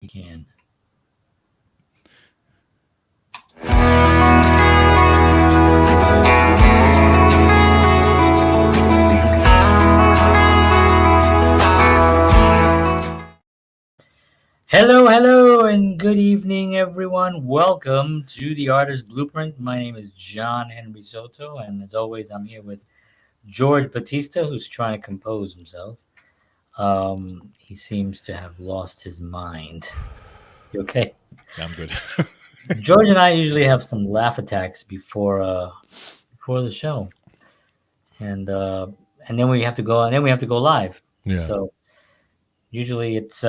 We can. Hello, hello, and good evening, everyone. Welcome to the Artist Blueprint. My name is John Henry Soto, and as always, I'm here with George Batista, who's trying to compose himself. He seems to have lost his mind. You okay? Yeah, I'm good. George and I usually have some laugh attacks before the show, and uh, and then we have to go, and then we have to go live. Yeah. So usually it's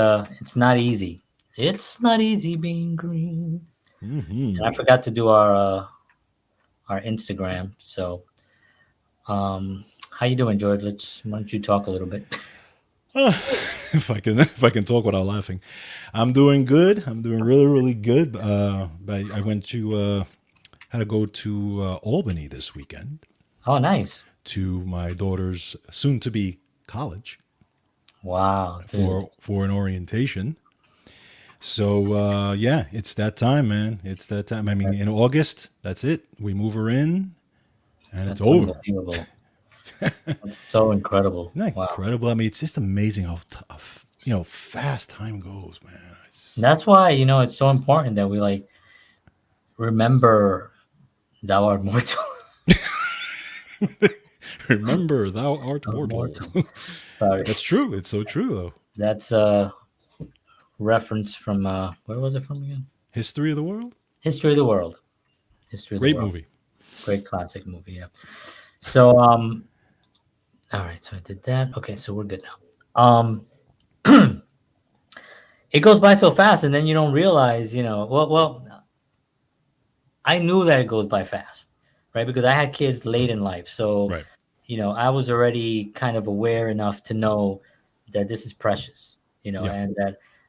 not easy. It's not easy being green. And I forgot to do our Instagram. So how you doing, George? Why don't you talk a little bit? Uh, if I can talk without laughing, I'm doing good. I'm doing really really good. But I went to had to go to Albany this weekend Oh, nice. to my daughter's soon to be college Wow, dude. for an orientation. So yeah, it's that time, man. It's that time. I mean, in That's August, that's it. We move her in, and it's that's over. unbelievable. That's so incredible. Isn't that Wow. incredible? I mean, it's just amazing how fast time goes, man. And that's why, it's so important that we like remember thou art mortal. Remember, thou art Thou art mortal. mortal. Sorry. That's true. It's so true, though. That's a reference from where was it from again? History of the world. History of the World. History of the Great World. movie. Great classic movie, yeah. So all right, so I did that. Okay, so we're good now. It goes by so fast, and then you don't realize, I knew that it goes by fast, right? Because I had kids late in life, so Right. I was already kind of aware enough to know that this is precious, Yeah.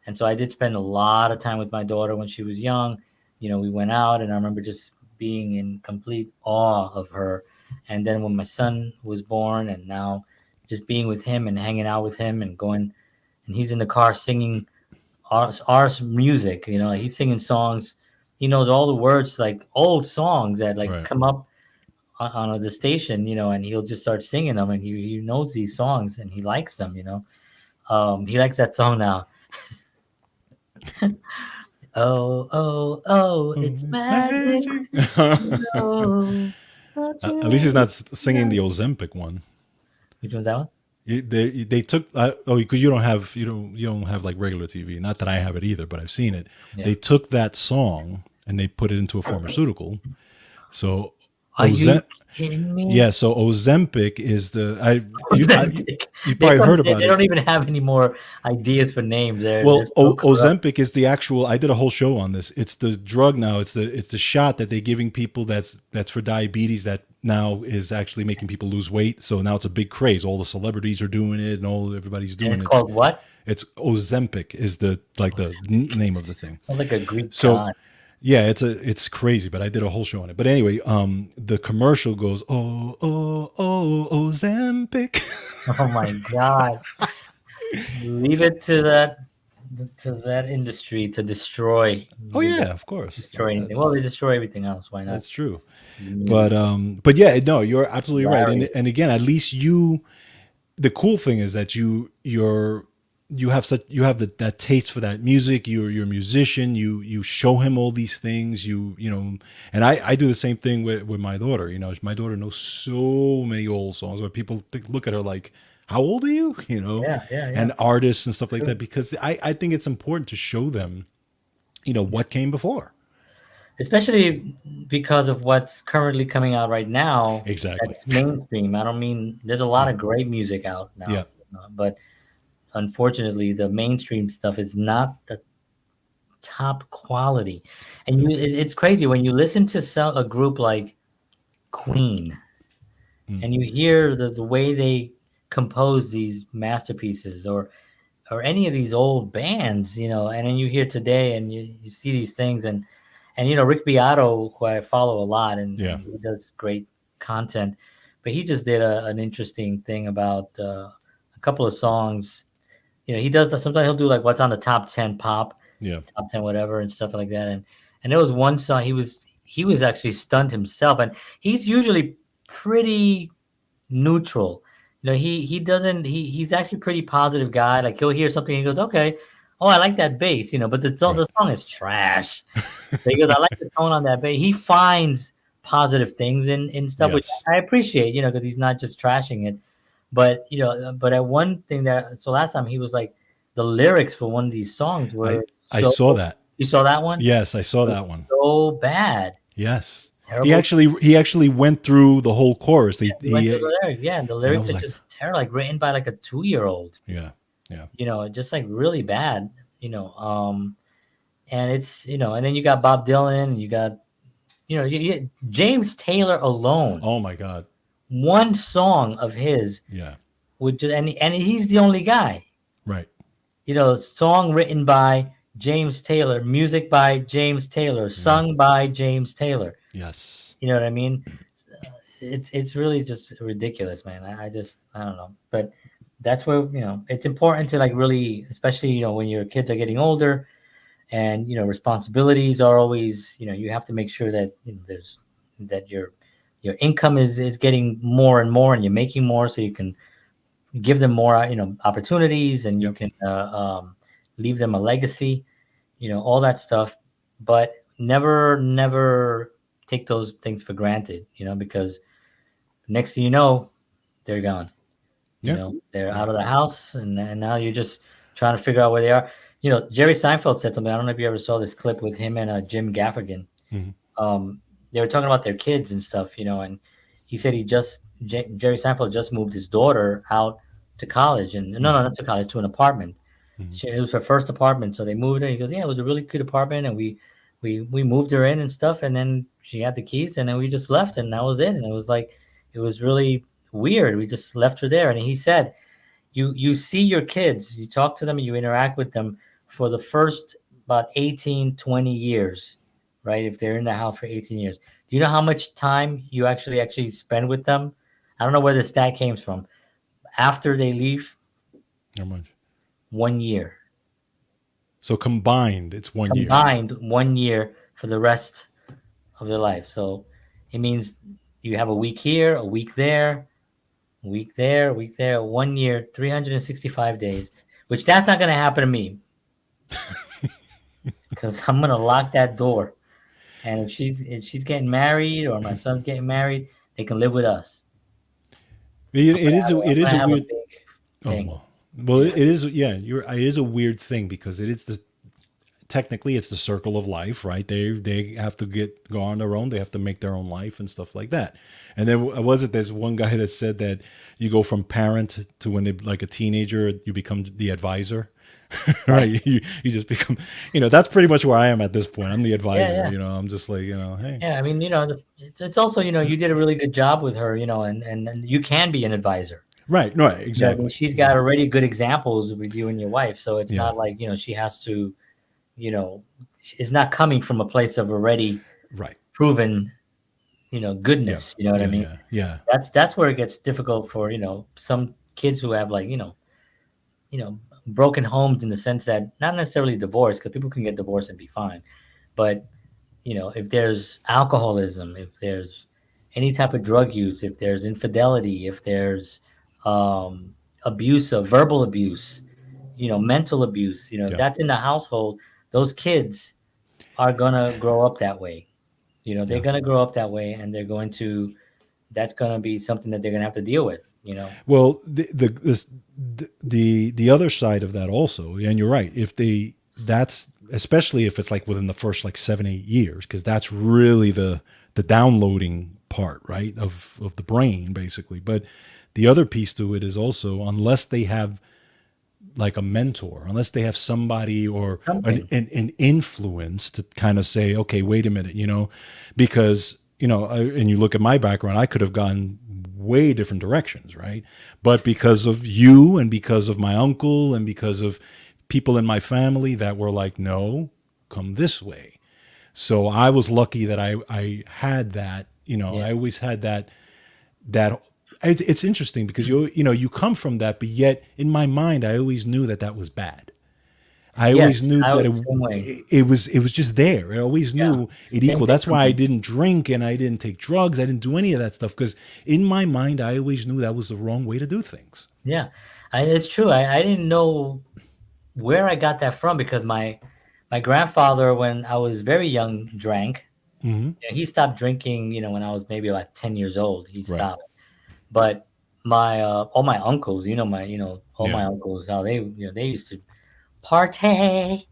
and so I did spend a lot of time with my daughter when she was young. We went out, and I remember just being in complete awe of her. And then when my son was born, and now just being with him and hanging out with him and going, and he's in the car singing our music. Like he's singing songs. He knows all the words, like old songs that like Right. come up on the station. And he'll just start singing them, and he knows these songs and he likes them. He likes that song now. Oh, oh, oh, it's Oh, magic. magic. No, don't At least he's you not singing the know? Ozempic one. Which one's that one? They took because you don't have like regular TV. Not that I have it either, but I've seen it. Yeah. They took that song and they put it into a pharmaceutical. So Are you Ozem kidding me? yeah, so Ozempic is the I you I Ozempic. you probably heard They about it. don't even have any more ideas for names. They're Well, so corrupt. Ozempic is the actual. I did a whole show on this. It's the drug now. It's the shot that they're giving people that's for diabetes that now is actually making people lose weight. So now it's a big craze. All the celebrities are doing it, and everybody's And doing it's it. called what? It's Ozempic is the name of the thing. Sounds like a Greek So god. yeah, it's crazy. But I did a whole show on it. But anyway, the commercial goes Ozempic. Oh my god. Leave it to that industry to destroy Oh music, yeah, of course. destroy anything. Well, they destroy everything else. Why not That's true. the But music? yeah, no, you're absolutely right. Larry. And again, at least the cool thing is that you have that taste for that music. You're a musician. You show him all these things. And I do the same thing with my daughter. My daughter knows so many old songs where people look at her like, how old are you? Yeah, yeah, yeah. And artists and stuff like that True. because I think it's important to show them what came before. Especially because of what's currently coming out right now. Exactly. That's mainstream. I don't mean there's a lot Yeah. of great music out Yeah. now, but unfortunately, the mainstream stuff is not the top quality. And it's crazy when you listen to a group like Queen, Mm. and you hear the way they compose these masterpieces, or any of these old bands, and then you hear today and you see these things, and Rick Beato, who I follow a lot, Yeah. and he does great content, but he just did an interesting thing about a couple of songs. He does that. Sometimes he'll do like what's on the top 10 pop. Yeah. top 10 whatever and stuff like that. And there was one song he was actually stunned himself, and he's usually pretty neutral. He doesn't he's actually pretty positive guy. Like he'll hear something and he goes, okay, oh, I like that bass, but the Right. song is trash. But he goes, I like the tone on that bass. He finds positive things in stuff, which Yes. I appreciate, because he's not just trashing it. But at one thing so last time he was like, the lyrics for one of these songs I were I so. saw that. You saw that one? Yes, I saw It was that one. so bad, Yes. He terrible. actually he actually went through the whole chorus. We went through the lyrics, yeah, and the And I lyrics was are like, just terrible, like written by like a 2-year-old. yeah. Yeah. Just like really bad. You know, um, and and then you got Bob Dylan, and you got James Taylor alone. Oh my god. One song of his Yeah. would just and he's the only guy. Right. Song written by James Taylor, music by James Taylor, Yeah. sung by James Taylor. Yes. You know what I mean? It's really just ridiculous, man. I don't know, but that's where it's important to like really, especially when your kids are getting older, and responsibilities are always, you have to make sure that there's that your income is getting more and more, and you're making more, so you can give them more opportunities, and you Yep. can leave them a legacy, all that stuff. But never take those things for granted, because next thing you know, they're gone. Yeah. They're Yeah. out of the house, and now you're just trying to figure out where they are. Jerry Seinfeld said something. I don't know if you ever saw this clip with him and Jim Gaffigan. Mhm. They were talking about their kids and stuff, and he said Jerry Seinfeld just moved his daughter out to college, and no, Mhm. not to college, to an apartment. Mhm. It was her first apartment, so they moved her. He goes, yeah, it was a really good apartment, and we moved her in and stuff, and then she had the keys, and then we just left, and that was it. And it was like, it was really weird. We just left her there, and he said, you see your kids, you talk to them, you interact with them for the first about 18-20 years, right? If they're in the house for 18 years, do you know how much time you actually spend with them? I don't know where the stat came from. After they leave, How much? 1 year. So combined, it's 1 year. Combined 1 year for the rest of their life. So it means you have a week here, a week there, a week there, a week there, 1 year, 365 days, which that's not going to happen to me, because I'm going to lock that door. And if she's getting married, or my son's getting married, they can live with us. It I'm is gonna a have a weird. big Oh thing. well, Yeah. it is. Yeah, it is a weird thing because it is the technically it's the circle of life, right? They have to go on their own. They have to make their own life and stuff like that. And then was it there's one guy that said that you go from parent to when they like a teenager, you become the advisor. Right. Right, you just become, that's pretty much where I am at this point. I'm the Yeah. advisor. Yeah. I'm just like, hey, Yeah. I mean, it's also, you did a really good job with her, and you can be an advisor. right, no, I mean, exactly, she's got exactly, already good examples with you and your wife, so it's yeah, not like she has to, you know, it's not coming from a place of already right, proven, yeah, goodness. You know what I yeah, mean? yeah, yeah, That's where it gets difficult for some kids who have like broken homes, in the sense that not necessarily divorce, because people can get divorced and be fine, but if there's alcoholism, if there's any type of drug use, if there's infidelity, if there's abuse, of verbal abuse, mental abuse, yeah, that's in the household, those kids are gonna grow up that way. They're yeah. gonna grow up that way, and that's gonna be something that they're gonna have to deal with. Well, the other side of that also, and you're right. If they that's especially if it's like within the first like 7-8 years, because that's really the downloading part, right, of the brain basically. But the other piece to it is also unless they have like a mentor, unless they have somebody or Something. an influence to kind of say, okay, wait a minute, because, and you look at my background, I could have gone way different directions, right? But because of you and because of my uncle and because of people in my family that were like, no, come this way. So I was lucky that I had that, Yeah. I always had that it's interesting because you come from that, but yet in my mind I always knew that was bad. I always Yes, knew I that was the same way. it was just there. I always Yeah, knew it same equal. thing That's for why I me. didn't drink and I didn't take drugs. I didn't do any of that stuff because in my mind I always knew that was the wrong way to do things. Yeah, it's true. I didn't know where I got that from because my grandfather, when I was very young, drank. Hmm. Yeah, he stopped drinking, when I was maybe about 10 years old. He Right. stopped. But my all my uncles, all my Yeah. uncles, how they used to party.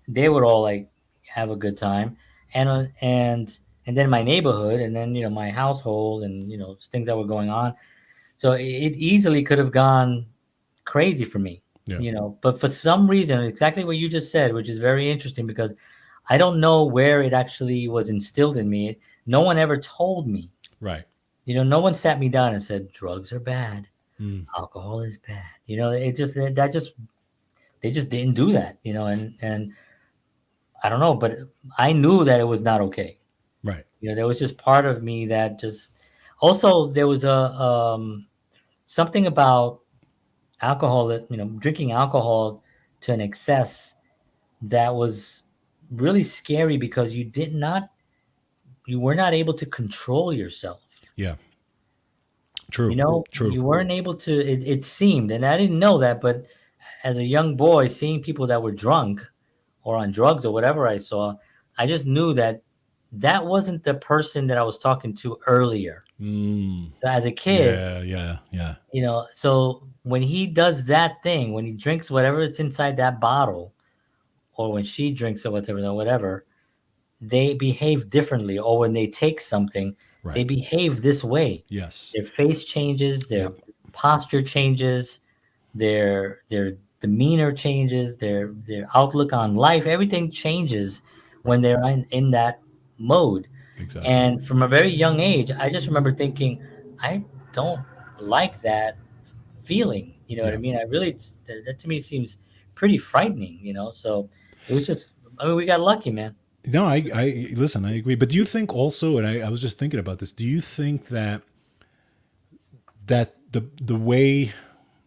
They would all like have a good time, and then my neighborhood, and then my household, and things that were going on. So it easily could have gone crazy for me, Yeah. But for some reason, exactly what you just said, which is very interesting because I don't know where it actually was instilled in me. No one ever told me. Right. No one sat me down and said drugs are bad, Mm. alcohol is bad. It just that just they just didn't do that. And I don't know, but I knew that it was not okay. Right. There was just part of me that just. Also, there was a something about alcohol that drinking alcohol to an excess that was really scary because you were not able to control yourself. Yeah. True. True. You weren't able to. It seemed, and I didn't know that, but as a young boy, seeing people that were drunk or on drugs or whatever I saw, I just knew that that wasn't the person that I was talking to earlier. Mm. So as a kid, Yeah. Yeah. Yeah. so when he does that thing, when he drinks whatever is inside that bottle, or when she drinks or whatever, they behave differently. Or when they take something, they Right. behave this way. Yes. Their face changes, their Yep. posture changes, their demeanor changes, their outlook on life. Everything changes Right. when they're in that mode. Exactly. And from a very young age, I just remember thinking, I don't like that feeling. You know what I Yeah. mean? I really that to me seems pretty frightening. So it was just. I mean, we got lucky, man. No, I listen. I agree. But do you think also, and I was just thinking about this. Do you think that the way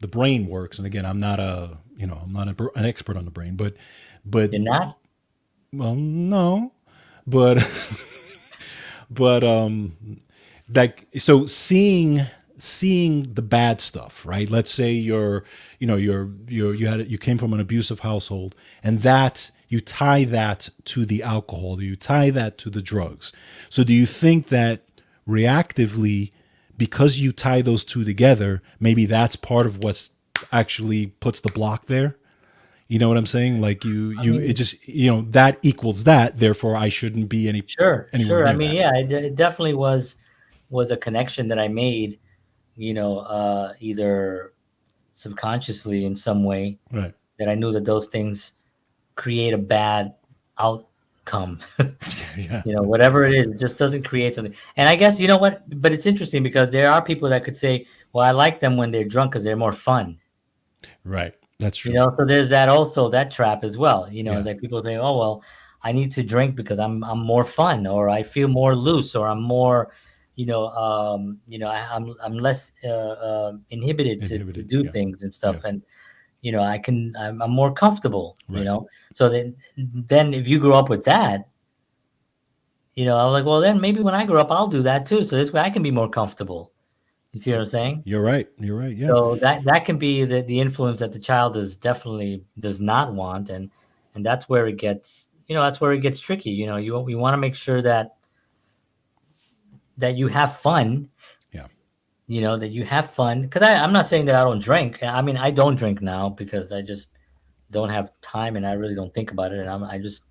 the brain works, and again, I'm not an expert on the brain, but You're not. well, no, but but like so seeing the bad stuff, right? Let's say you came from an abusive household, and that you tie that to the alcohol, you tie that to the drugs. So do you think that reactively, because you tie those two together, maybe that's part of what's actually puts the block there? You know what I'm saying? Like I it mean, just, that equals that. Therefore, I shouldn't be sure, anywhere sure. I near mean, that. yeah, it definitely was a connection that I made. Either subconsciously in some way Right. that I knew that those things create a bad outcome. Yeah. Whatever it is, Exactly. it just doesn't create something. And I guess you know what, but it's interesting because there are people that could say, "Well, I like them when they're drunk because they're more fun." Right. That's true. So there's that also that trap as well. Yeah. That people think, "Oh well, I need to drink because I'm more fun, or I feel more loose, or I'm more, I'm less inhibited to Inhibited. do Yeah. things and Yeah. stuff, and I'm more comfortable." Right. So then if you grew up with that, I was like, well, then maybe when I grow up, I'll do that too. So this way I can be more comfortable. You see what I'm saying? You're right. You're right. Yeah. So that can be the influence that the child definitely does not want, and that's where it gets tricky. You want to make sure that you have fun. Yeah. That you have fun because I'm not saying that I don't drink. I mean, I don't drink now because I just don't have time and I really don't think about it, and I just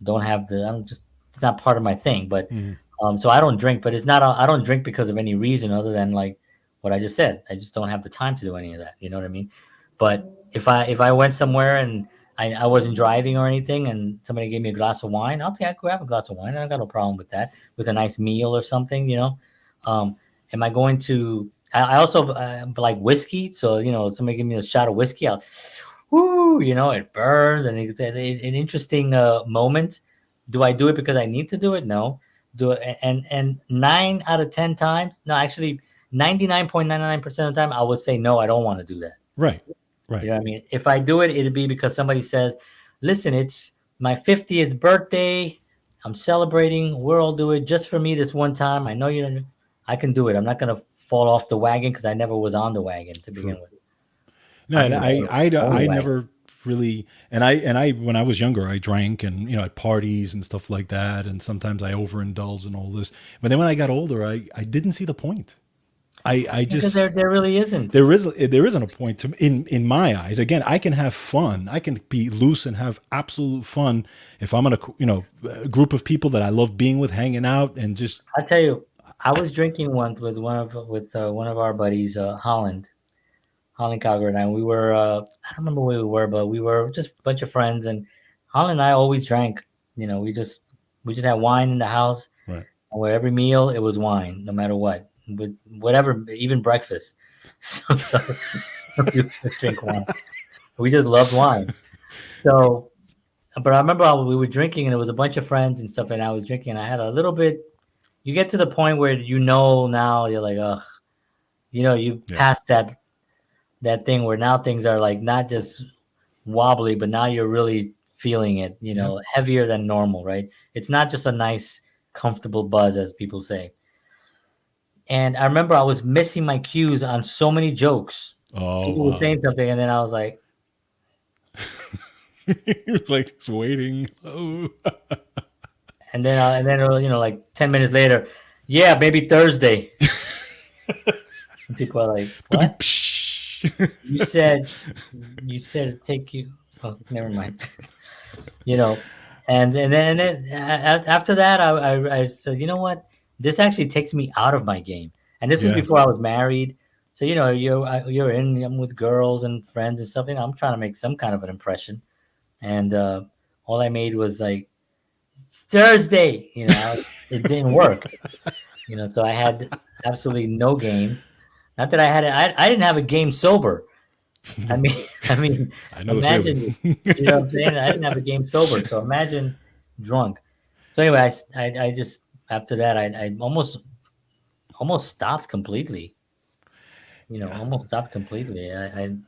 don't have I'm just it's not part of my thing. But Hmm. so I don't drink, but it's not I don't drink because of any reason other than like what I just said. I just don't have the time to do any of that. You know what I mean? But if I went somewhere and I wasn't driving or anything, and somebody gave me a glass of wine, I grab a glass of wine. I got no problem with that. With a nice meal or something. Um, am I going to? I also like whiskey, so somebody give me a shot of whiskey, I'll, whoo, it burns and it's an interesting moment. Do I do it because I need to do it? No. Do it, and 9 out of 10 times, no, actually 99.99% of the time, I would say no. I don't want to do that. Right. Right. You know what I mean? If I do it, it'd be because somebody says, "Listen, it's my 50th birthday. I'm celebrating. We'll all do it just for me this one time. I know you don't. I can do it. I'm not gonna fall off the wagon because I never was on the wagon to True. begin with. No, I and need to own the I wagon. never really, and I when I was younger, I drank and at parties and stuff like that, and sometimes I overindulged in all this. But then when I got older, I didn't see the point. I Because just there really isn't. there isn't a point to in my eyes. Again, I can have fun. I can be loose and have absolute fun if I'm in a group of people that I love being with, hanging out, and just I tell you, I was drinking once with one of our buddies, Holland Cogger and I. We were I don't remember where we were, but we were just a bunch of friends, and Holland and I always drank. You know, we just had wine in the house, right. and where every meal it was wine, no matter what, with whatever, even breakfast. So we would just drink wine. We just loved wine. So, but I remember we were drinking, and it was a bunch of friends and stuff, and I was drinking, and I had a little bit. You get to the point where now you're like, ugh, you Yeah. passed that thing where now things are like not just wobbly, but now you're really feeling it, Yeah. heavier than normal, right? It's not just a nice, comfortable buzz, as people say. And I remember I was missing my cues on so many jokes. Oh People were wow. saying something, and then I was like, It's like it's waiting. Oh. like 10 minutes later, yeah, maybe Thursday. And people are like, what? You said, take you. Oh, never mind. you know, and then after that, I said, you know what? This actually takes me out of my game. And this was Yeah. before I was married. So I'm with girls and friends and stuff. I'm trying to make some kind of an impression. And all I made was like it's Thursday. It didn't work. So I had absolutely no game. Not that I had it. I didn't have a game sober. I mean, I mean, I know the feeling. imagine, what I'm saying? I didn't have a game sober, so imagine drunk. So anyway, I just after that, I almost stopped completely. Yeah. Almost stopped completely. And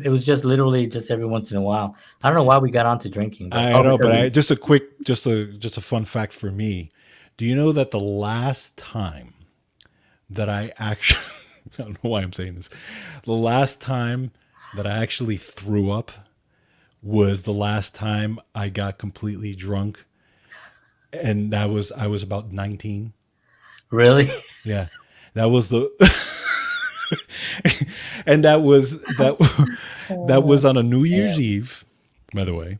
it was just literally just every once in a while. I don't know why we got onto drinking, but I know, because but I just a quick, just a fun fact for me. Do you know that the last time that I actually, I don't know why I'm saying this, the last time that I actually threw up was the last time I got completely drunk, and I was about 19. really, Yeah, that was the, and that was on a New yeah. Year's Eve, by the way.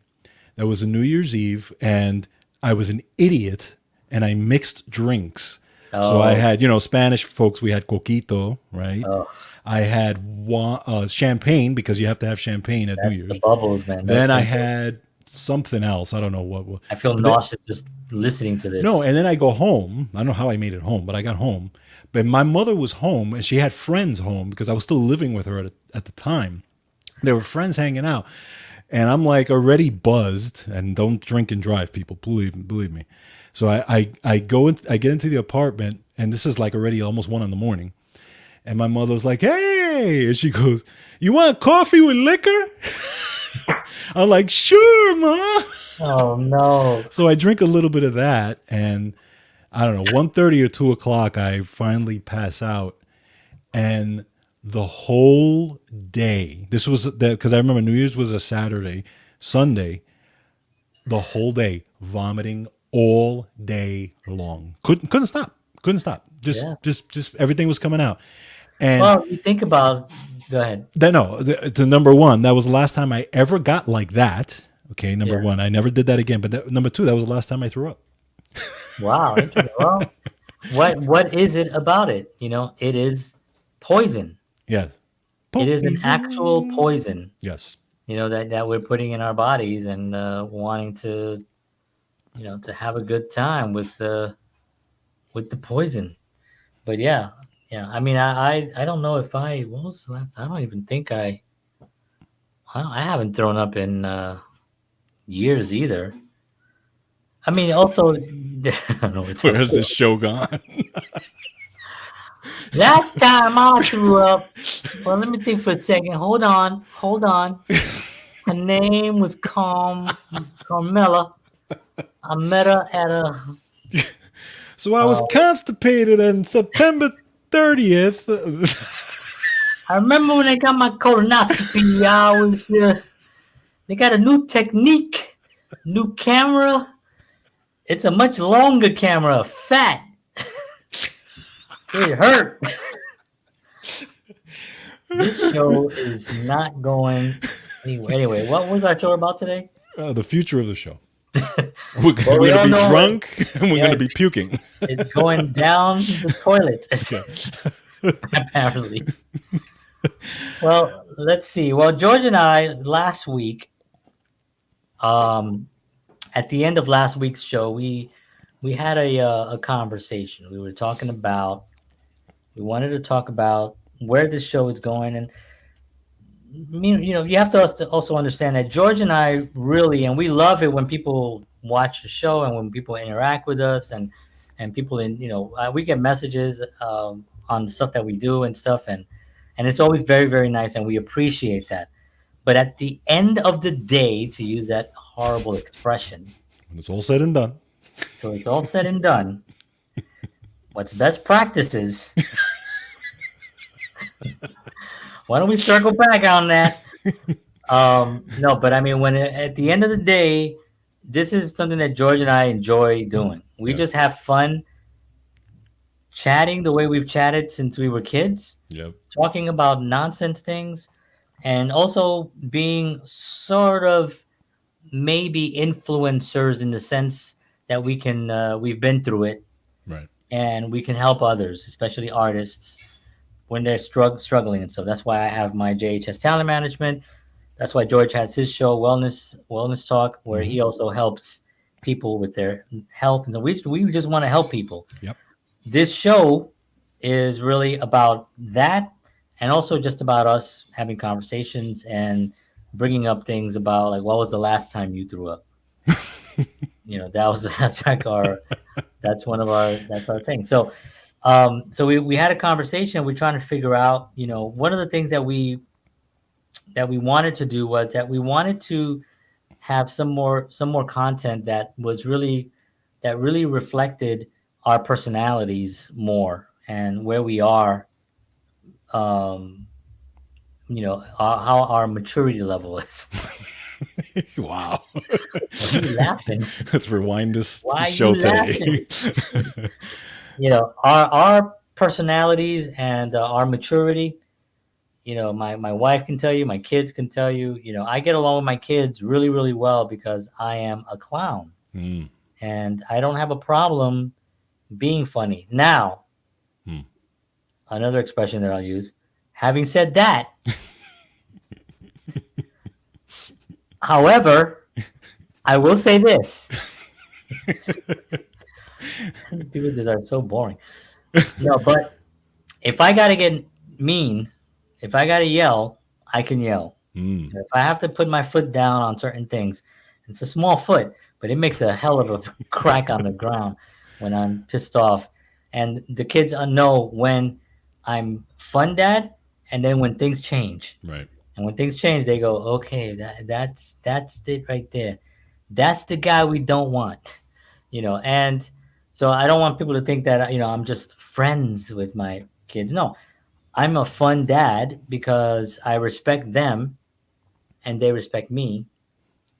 That was a New Year's Eve, and I was an idiot, and I mixed drinks. So I Oh, had, Spanish folks. We had coquito, right? oh, I had champagne because you have to have champagne at New that's the Year's. bubbles, man. That's Then I the bubbles. had something else. I don't know what. I feel But then, nauseous just listening to no, this. and then I go home. I don't know how I made it home, but I got home. But my mother was home, and she had friends home because I was still living with her at the time. There were friends hanging out, and I'm like already buzzed. And don't drink and drive, people. Believe me. So I go in, I get into the apartment, and this is like already almost 1 in the morning. And my mother's like, "Hey," and she goes, "You want coffee with liquor?" I'm like, "Sure, ma." Oh no. So I drink a little bit of that, and I don't know, 1:30 or 2 o'clock, I finally pass out, and the whole day. This was because I remember New Year's was a Saturday, Sunday, the whole day vomiting all day long. Couldn't stop. Couldn't stop. Yeah. Just everything was coming out. And Well, you think about. Go ahead. then no, the number one, that was the last time I ever got like that. Okay, number Yeah. one, I never did that again. But number two, that was the last time I threw up. Wow. Interesting. Well, what is it about it? It is poison. Yes, It is an actual poison. poison. Yes, That we're putting in our bodies and wanting to have a good time with the poison. But yeah, yeah. I mean, I don't know if I what was the last. I don't even think I haven't thrown up in years either. I mean, also, I don't know what we're talking where's this about. show gone? Last time I threw up. Well, let me think for a second. Hold on, hold on. Her name was Carmela. I met her at a. So I was Uh, constipated on September 30th. I remember when I got my colonoscopy. I was. They got a new technique, new camera. It's a much longer camera. Fat. It hurt. This show is not going anywhere. Anyway, what was our show about today? The future of the show. We're Well, we going to all be know drunk and we're going yeah, to be puking. it's going down the toilet, Yeah. apparently. Well, let's see. Well, George and I last week, um, at the end of last week's show, we had a conversation. We were talking about we wanted to talk about where this show is going, and you have to also understand that George and I really, and we love it when people watch the show and when people interact with us and people we get messages on the stuff that we do and stuff, and it's always very, very nice, and we appreciate that. But at the end of the day, to use that horrible expression, When it's all said and done. so it's all said and done, what's best practices? Why don't we circle back on that? No, but I mean, at the end of the day, this is something that George and I enjoy doing. We Yes. just have fun chatting the way we've chatted since we were kids, Yep. talking about nonsense things, and also being sort of maybe influencers in the sense that we've been through it Right. and we can help others, especially artists when they're struggling and so that's why I have my JHS talent management. That's why George has his show, Wellness Talk, where Mm-hmm. he also helps people with their health. And so we just want to help people. Yep. This show is really about that, and also just about us having conversations and bringing up things about like what was the last time you threw up. That was that's like our that's one of our that's our thing. So we had a conversation. We're trying to figure out one of the things that we wanted to do was that we wanted to have some more content that really reflected our personalities more and where we are, um how our maturity level is. Wow. Why are you laughing? Let's rewind this Why are you show laughing? today. Our personalities and our maturity. My wife can tell you, my kids can tell you, I get along with my kids really, really well because I am a clown Mm. and I don't have a problem being funny. Now, Hmm. another expression that I'll use, having said that, however, I will say this. People just are so boring. No, but if I got to get mean, if I got to yell, I can yell. Mm. If I have to put my foot down on certain things, it's a small foot, but it makes a hell of a crack on the ground when I'm pissed off. And the kids know when I'm fun dad, and then when things change. Right. And when things change, they go, okay, that's it right there. That's the guy we don't want, And so I don't want people to think that I'm just friends with my kids. No, I'm a fun dad because I respect them and they respect me.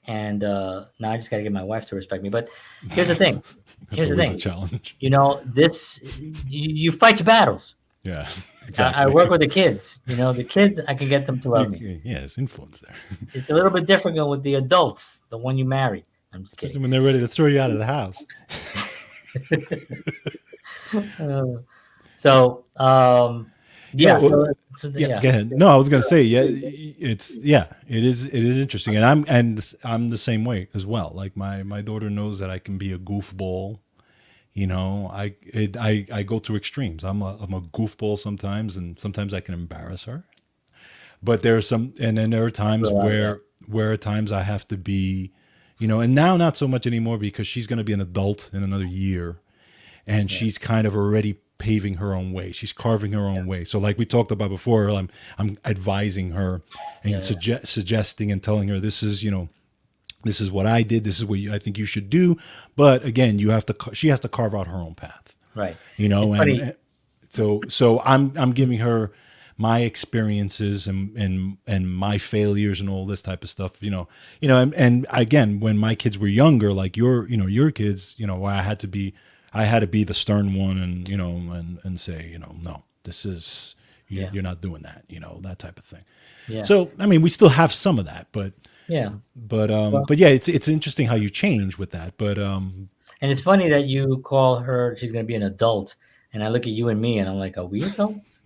And now I just got to get my wife to respect me. But here's the thing. That's Here's the always a thing. challenge. This you fight your battles. Yeah. I Exactly. work with the kids. The kids, I can get them to love me. Yeah, it's influence there. It's a little bit different with the adults, the one you marry. I'm just Especially kidding. when they're ready to throw you out of the house. Uh, so, Yeah. yeah. Well, yeah. Yeah. Go ahead. No, I was gonna say, yeah, it is interesting, and I'm the same way as well. Like my daughter knows that I can be a goofball. I go through extremes. I'm a goofball sometimes, and sometimes I can embarrass her. But and then there are times where at times I have to be, and now not so much anymore because she's going to be an adult in another year, and she's kind of already paving her own way. She's carving her own way. So like we talked about before, I'm advising her Yeah, and suggesting and telling her this is, this is what I did. This is what I think you should do. But again, she has to carve out her own path, right. It's and funny. so I'm giving her my experiences and my failures and all this type of stuff, and again, when my kids were younger, like your kids, I had to be the stern one, and and say, no, this is, Yeah, you're not doing that, that type of thing. yeah, So I mean, we still have some of that, but yeah. Well, yeah, it's interesting how you change with that, but and it's funny that you call her. She's going to be an adult, and I look at you and me, and I'm like, are we adults?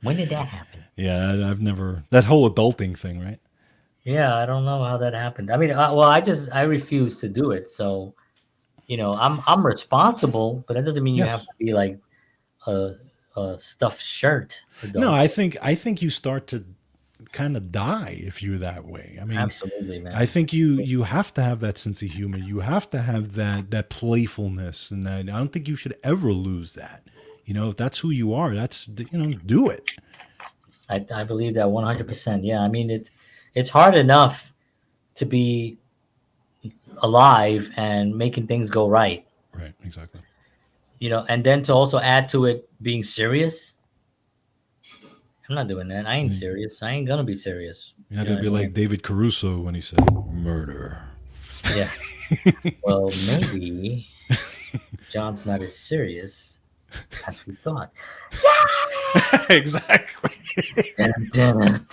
When did that happen? yeah, I've never, that whole adulting thing, right? Yeah, I don't know how that happened. I mean, well, I refuse to do it. So I'm responsible, but that doesn't mean you have Yes. to be like a, a stuffed shirt No, adult. I think you start to kind of die if you're that way. I mean, Absolutely, I man. think you have to have that sense of humor. You have to have that playfulness, and that, I don't think you should ever lose that. If that's who you are, do it. I believe that 100%. Yeah, I mean it's hard enough to be alive and making things go right, Right, exactly. and then to also add to it being serious. I'm not doing that. I ain't You're serious. I ain't gonna be serious. not gonna be like David Caruso when he said murder. Yeah. Well, maybe John's not as serious as we thought. Exactly. Dun, dun,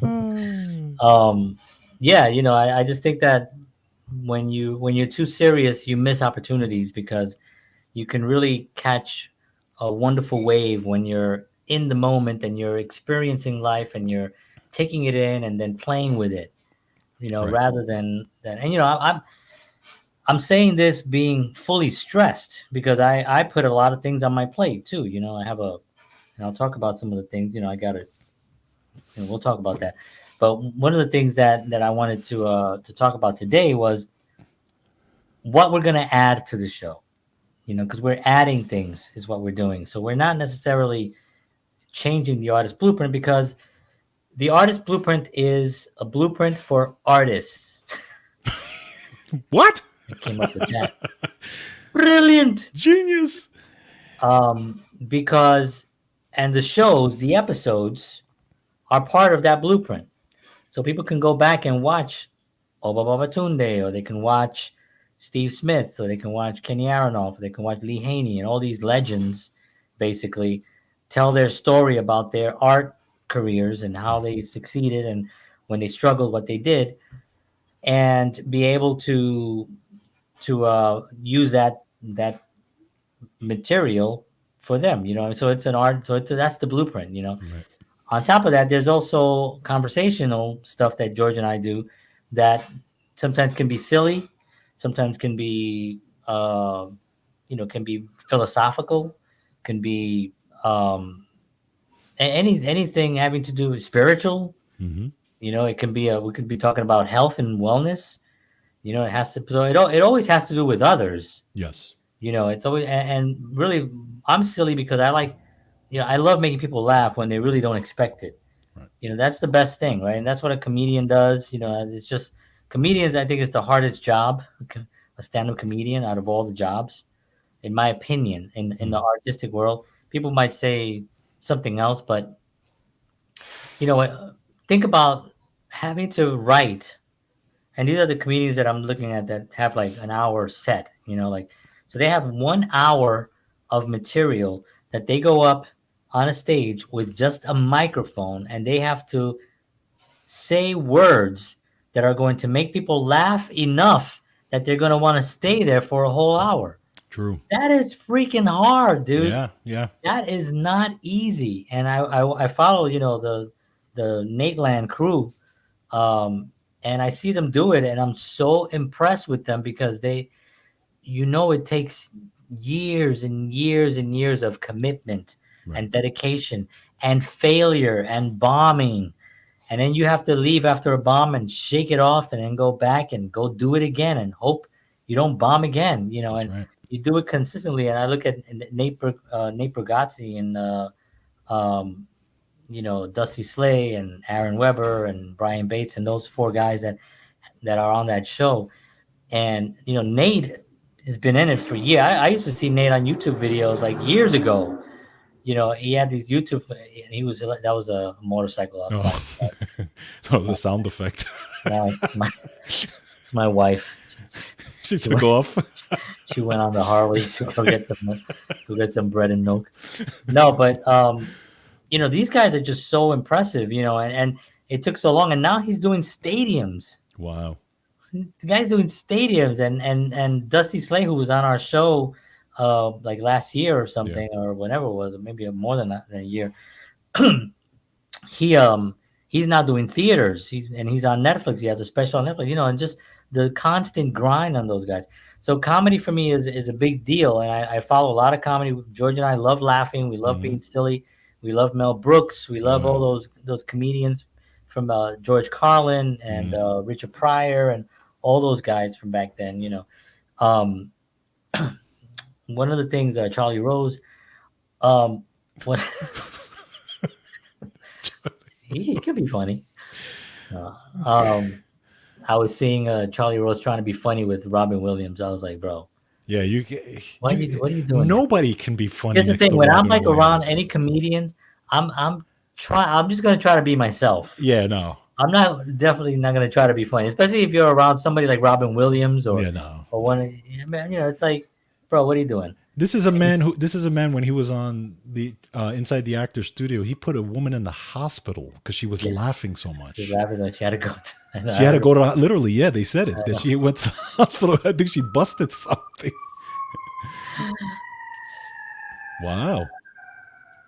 Hmm. yeah, I just think that when you're too serious, you miss opportunities because you can really catch a wonderful wave when you're in the moment and you're experiencing life and you're taking it in and then playing with it, Right. rather than and I'm saying this being fully stressed because I put a lot of things on my plate too. I have and I'll talk about some of the things. I got to, we'll talk about that. But one of the things that I wanted to talk about today was what we're going to add to the show. Because we're adding things is what we're doing. So we're not necessarily changing the artist blueprint because the artist blueprint is a blueprint for artists. What? I came up with that. Brilliant. Genius. Because and the shows, the episodes are part of that blueprint. So people can go back and watch Oba Babatunde, or they can watch Steve Smith, or they can watch Kenny Aronoff, or they can watch Lee Haney, and all these legends basically tell their story about their art careers and how they succeeded and when they struggled, what they did, and be able to use that material for them. So it's an art. So that's the blueprint. Right. On top of that, there's also conversational stuff that George and I do that sometimes can be silly, sometimes can be can be philosophical, can be anything having to do with spiritual. Mm-hmm. It can be we could be talking about health and wellness. It has to. So it always has to do with others. Yes. It's always and really I'm silly because I like I love making people laugh when they really don't expect it. Right. That's the best thing, right? And that's what a comedian does. It's just comedians. I think is the hardest job, a stand-up comedian out of all the jobs, in my opinion. In the Mm-hmm. artistic world, people might say something else, but think about having to write. And these are the comedians that I'm looking at that have like an hour set. Like so they have 1 hour of material that they go up on a stage with just a microphone, and they have to say words that are going to make people laugh enough that they're going to want to stay there for a whole hour. True. That is freaking hard, dude. Yeah. Yeah. That is not easy. And I follow, the Nate Land crew, um, and I see them do it, and I'm so impressed with them because it takes years and years and years of commitment Right. and dedication and failure and bombing, and then you have to leave after a bomb and shake it off and then go back and go do it again and hope you don't bomb again. That's And right. you do it consistently, and I look at Nate Bargatze and um, Dusty Slay and Aaron Weber and Brian Bates and those four guys that are on that show. And Nate has been in it for years. I used to see Nate on YouTube videos like years ago. He had these YouTube, and that was a motorcycle Oh, outside. that was a sound effect. No, it's my wife. She She took went off. she went on the Harley to go get some bread and milk. No, but these guys are just so impressive. And it took so long, and now he's doing stadiums. Wow. The guy's doing stadiums, and Dusty Slay, who was on our show, like last year or Yeah. something, or whenever it was, maybe more than a year. he he's now doing theaters. He's on Netflix. He has a special on Netflix. And just the constant grind on those guys. So comedy for me is a big deal, and I follow a lot of comedy. George and I love laughing. We love Hmm. being silly. We love Mel Brooks. We Oh love yeah. all those comedians from George Carlin and Mm. Richard Pryor and all those guys from back then. Um, one of the things Charlie Rose, um, what he can be funny. Uh, um, I was seeing Charlie Rose trying to be funny with Robin Williams. I was like, bro, Yeah. what are you doing there? Nobody can be funny Here's the next thing: to when I'm Robin like around Williams. any comedians, I'm just gonna try to be myself. Yeah. No. I'm not definitely not gonna try to be funny, especially if you're around somebody like Robin Williams or Yeah. No. or one. Man, it's like, bro, what are you doing? This is a man who. This is a man when he was on the inside the actor studio. He put a woman in the hospital because she was Yeah, laughing so she was much. laughing like she had to go. I know, She I had to heard. go to literally. Yeah, they said it I that know. she went to the hospital. I think she busted something. Wow.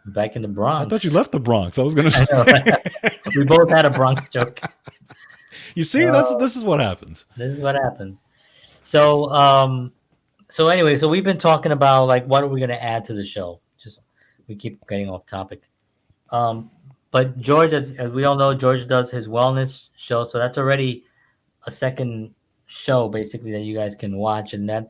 Back in the I thought you Bronx. left the Bronx. I was gonna I say. know. We both had a Bronx joke. You see, that's Uh, this is what happens. this is what happens. So, anyway, so we've been talking about like what are we going to add to the show? Just we keep getting off topic. Um, but George, as we all know, George does his wellness show, so that's already a second show basically that you guys can watch, and that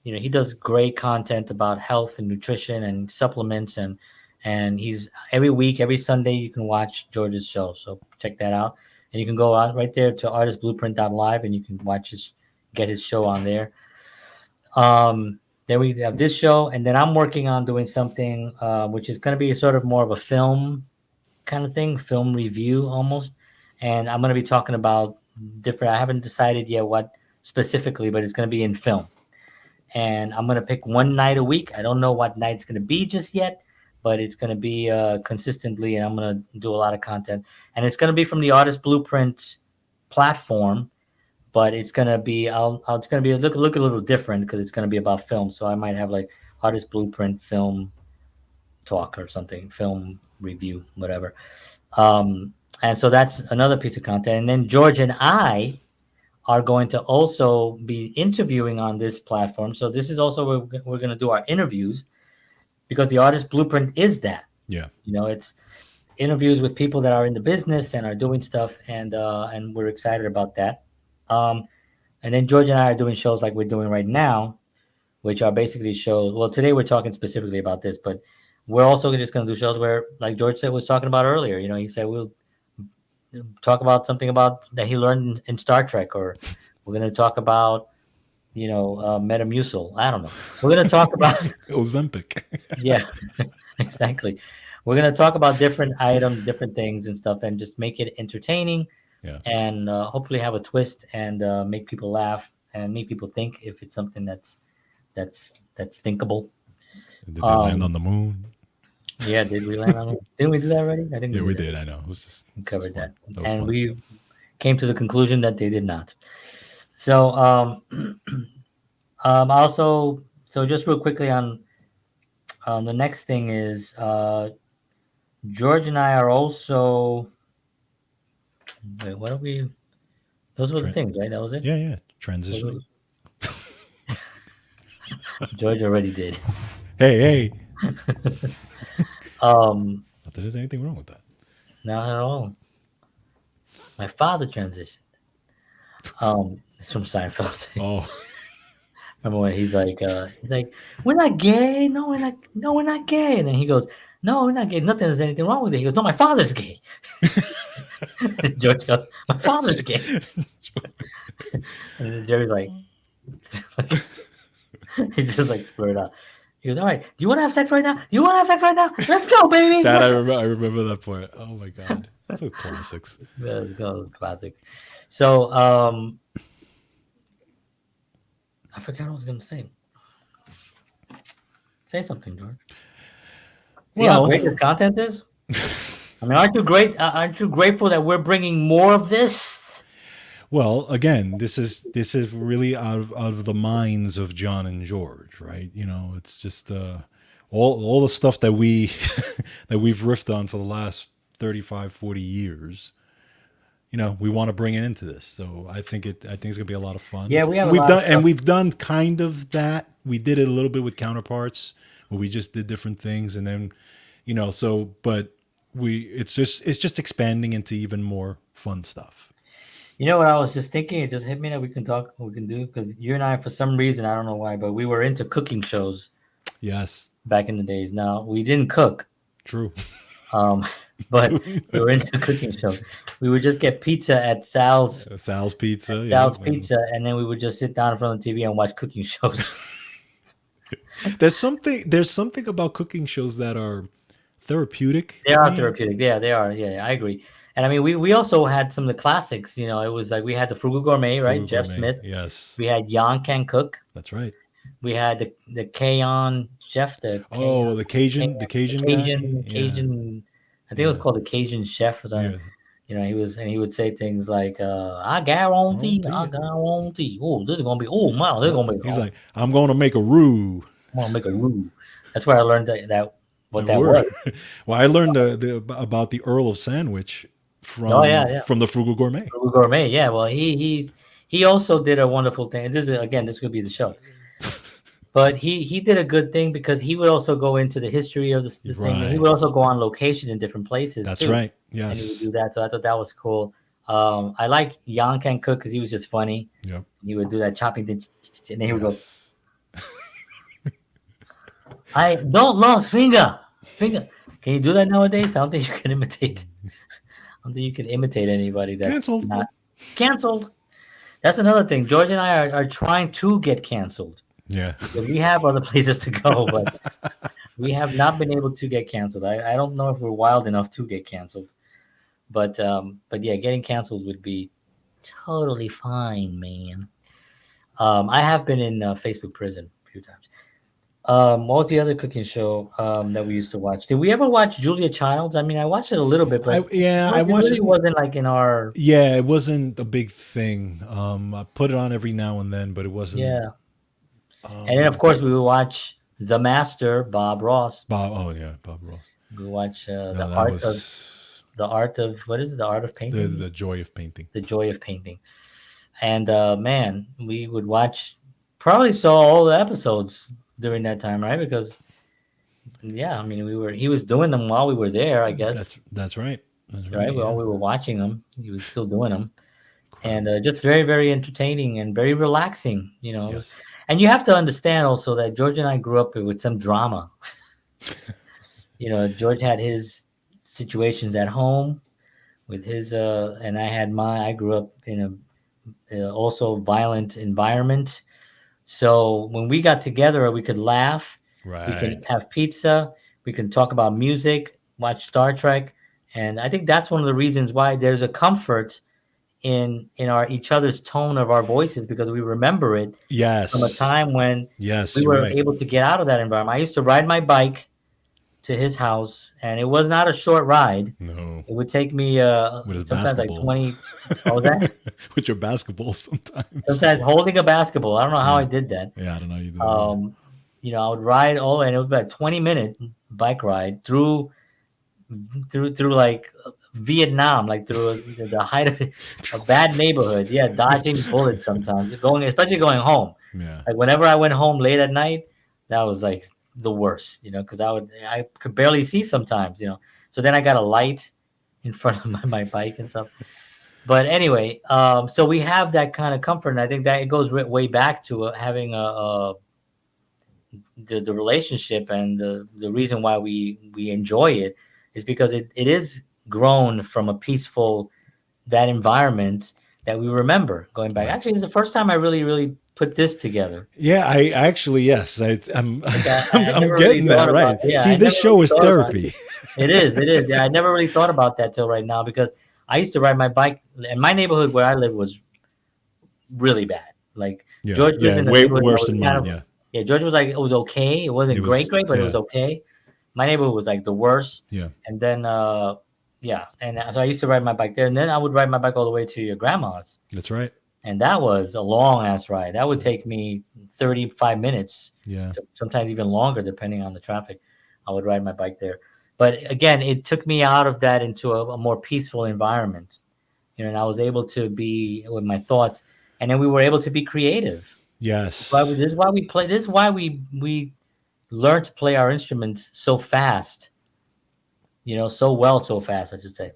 he does great content about health and nutrition and supplements, and he's every week, every Sunday you can watch George's show. So check that out, and you can go out right there to artistblueprint.live and you can get his show on there. Then we have this show, and then I'm working on doing something which is going to be sort of more of a film kind of thing, film review almost. And I'm going to be talking about different. I haven't decided yet what specifically, but it's going to be in film. And I'm going to pick one night a week. I don't know what night it's going to be just yet, but it's going to be consistently, and I'm going to do a lot of content. And it's going to be from the Artist Blueprint platform, but it's gonna be it's gonna be look a little different because it's gonna be about film. So I might have like Artist Blueprint film talk or something, film review, whatever. And so that's another piece of content. And then George and I are going to also be interviewing on this platform. So this is also where we're going to do our interviews because the Artist Blueprint is that. Yeah. It's interviews with people that are in the business and are doing stuff, and we're excited about that. Um, And then George and I are doing shows like we're doing right now, which are basically shows. Well, today we're talking specifically about this, but we're also just going to do shows where, like George said, was talking about earlier. He said we'll talk about something about that he learned in Star Trek, or we're going to talk about Metamucil. I don't know. We're going to talk about Ozempic. yeah, exactly. We're going to talk about different items, different things and stuff, and just make it entertaining Yeah. and hopefully have a twist and make people laugh and make people think if it's something that's thinkable. Did they land Um, on the moon? yeah, did we land on it? Didn't we do that already? I think we Yeah, we did that. did. I know. It was just, We it's just covered fun. that, That was and fun. we came to the conclusion that they did not. So, also, so just real quickly on the next thing is George and I are also. Wait, what are we? Those were the Tran things, right? That was it. Yeah, yeah. Those Transitioning. were- George already did. Hey, hey. um, Not that there's anything wrong with that. Not at all. My father transitioned. It's from Seinfeld. Oh, Remember when he's like, we're not gay. No, we're not gay. And then he goes, no, we're not gay. Nothing, there's anything wrong with it. He goes, no, my father's gay. And George goes, my father's gay. And then Jerry's like, he just like splurted out. He goes, all right, do you want to have sex right now? Do you want to have sex right now? Let's go, baby. That Let's go. I remember that part. Oh my god, so classics. Let's go. Classic. So, I forgot what I was going to say. Say something, George. See how Well, great this content is? I mean, aren't you grateful that we're bringing more of this? well, again, this is really out of the minds of John and George, right? You know, it's just all the stuff that we that we've riffed on for the last 35, 40 years. You know, we want to bring it into this. So I think it's gonna be a lot of fun. Yeah, we have And a lot of stuff. we've done kind of that. We did it a little bit with counterparts where we just did different things, and then so but we it's just expanding into even more fun stuff. You know what I was just thinking? It just hit me that we can do because you and I, for some reason, I don't know why, but we were into cooking shows Yes, back in the days. Now we didn't cook, true. um, but we were into cooking shows. We would just get pizza Sal's Pizza, at yeah. Sal's Pizza, and then we would just sit down in front of the TV and watch cooking shows. There's something about cooking shows that are therapeutic They to are me. therapeutic. Yeah, they are. Yeah, yeah, I agree. And I mean, we also had some of the classics. You know, it was like we had the Frugal Gourmet, right? Frugal Jeff Gourmet, Smith. yes, We had Jan Can Cook. that's right. We had the K-On chef, Oh, the The Cajun guy, yeah, Cajun. I think it was yeah, called the Cajun chef or something. yeah. You know, he would say things like, Oh, I dear. guarantee. Oh, this is gonna be. Oh, wow, this is gonna be. He's Oh, like, I'm going to make a roux. I'm gonna make a roux. That's where I learned that what The that word. was. Well, I learned about the Earl of Sandwich Oh yeah, yeah. from the Frugal Gourmet. Frugal Gourmet. Yeah. Well, he also did a wonderful thing. This is again, this could be the show. But he did a good thing because he would also go into the history of the thing, and he Right. would also go on location in different places That's too, right. and he would Yes. do that. So I thought that was cool. I like Jan Can Cook because he was just funny. Yep. He would do that chopping thing, and then he would go, Yes. "I don't lost finger." Can you do that nowadays? I don't think you can imitate. I don't think you can imitate anybody that's Cancelled. not canceled. That's another thing. George and I are trying to get canceled Yeah. because we have other places to go, but we have not been able to get canceled. I don't know if we're wild enough to get canceled, but yeah, getting canceled would be totally fine, man. I have been in Facebook prison a few times. What was the other cooking show that we used to watch? Did we ever watch Julia Childs? I mean, I watched it a little bit, but I it watched really it. wasn't like in our Yeah, it wasn't a big thing. I put it on every now and then, but it wasn't. yeah. And then of Um, course we would watch The Master, Bob Ross. Bob. Oh yeah, Bob Ross. We watch No, that was the art of what is it? The art of painting, the joy of painting. the joy of painting. And man, we would watch probably saw all the episodes during that time, right? Because yeah, I mean he was doing them while we were there, I guess, That's right. That's right. right? Yeah. While we were watching them, he was still doing them, and Incredible. just very very entertaining and very relaxing, you know. It was, Yes. and you have to understand also that George and I grew up with some drama. You know, George had his situations at home with his and I had my I grew up in a also violent environment. So when we got together, we could laugh, we can Right. have pizza, we can talk about music, watch Star Trek, and I think that's one of the reasons why there's a comfort in our each other's tone of our voices because we remember it from a Yes. time when Yes. we You're were right. able to get out of that environment. I used to ride my bike to his house, and it was not a short ride. No. It would take me With his sometimes like basketball. 20. What was that? With your basketball sometimes. Sometimes holding a basketball. I don't know how I Yeah. did that. Yeah. I don't know. You did that either. Um, you know, I would ride all, and it was about a 20-minute bike ride through like Vietnam, like through the height of a bad neighborhood. Yeah, dodging bullets sometimes, especially going home. Yeah. Like whenever I went home late at night, that was like the worst, you know, because I could barely see sometimes, you know. So then I got a light in front of my bike and stuff. But anyway, so we have that kind of comfort, and I think that it goes way back to having the relationship, and the reason why we enjoy it is because it is grown from a peaceful that environment that we remember going back. Right. Actually, it's the first time I really put this together. Yeah, I actually yes, Like I'm I I'm never really getting that thought about, right. yeah, See, I this never show really is thought about it. therapy. It is, yeah. I never really thought about that till right now because I used to ride my bike, and my neighborhood where I live was really bad. Like Yeah, George lived yeah, in a way neighborhood that worse was than kind mine. of, Yeah, yeah. George was like, it was okay. It it wasn't great, was. great, but it was Yeah, okay. My neighborhood was like the worst. yeah, And then yeah, and so I used to ride my bike there, and then I would ride my bike all the way to your grandma's, that's right. and that was a long ass ride. That would take me 35 minutes, Yeah, to sometimes even longer, depending on the traffic. I would ride my bike there, but again, it took me out of that into a more peaceful environment, and I was able to be with my thoughts, and then we were able to be creative. yes, This is why we play. This is why we learn to play our instruments so fast. So well, so fast. I should say.